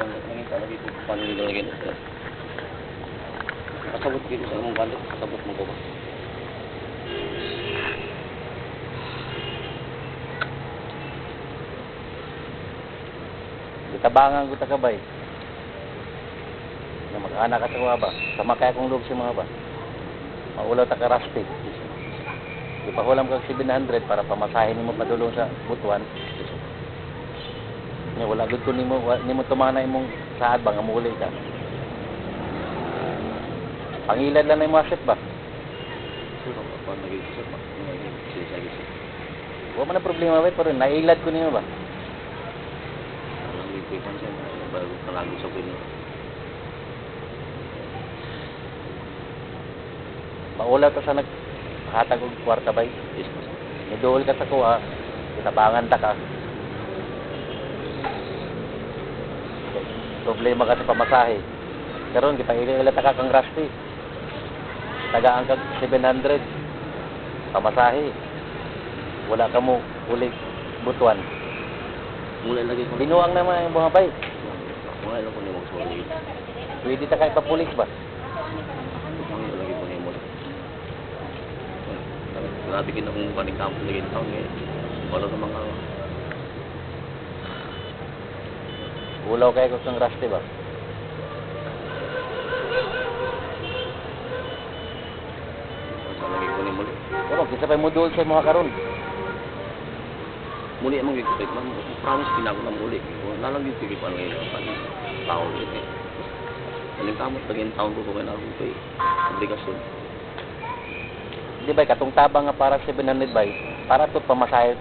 Nakita lagi ko paano nila lagi ito. Kasabot dito sa among balik. Kasabot mo ko ba? Itabangan ko takabay. Na mag-anak ka sa ba? Sama kaya kong loob si mga ba? Maulaw ta ka Rusty. Ipahulam kag 700 para pamasahin mo padulong sa Butuan. Nya wala gud ko nimo tumanay mong saad ba nga muli ka. Pangilad lang na yung asset ba? Sino ka pa nag-iisip ba? Nag-iisip. Wala man na problema ba pero nailad ko nimo ba? Alam mo yung pansin bago kalago sa pino. Maulaw ta sa naghatag og kwarta bay. Yes, boss. Nidool ka sa kuha, itabangan ta ka. Problema ka sa pamasahe. Karon gipangilala ta ka kang Rusty. Tagaan kag 700 pamasahe. Wala ka mo ulit Butuan. Mulai lagi ko. Binuang naman yung mga bay. Mulai lang ko ni mong sorry. Pwede ta kay papulis ba? Mulai lagi ko ni mo. Grabe kin akong paning kampo lagi taon ngayon. Wala sa mga Ulaw kay ko kang Rusty ba? lagi ko ni muli. Pero kinsa pa mo duol sa mga karon? Muli among gigpit man. Promise pinako na muli. Nalang yung tigip ano ngayon. Tao ulit eh. Kaling kamot lagi ang taon ko kung kailangan ko eh. Obligasyon. Di ba katong tabang nga para 700 bay para to pamasahe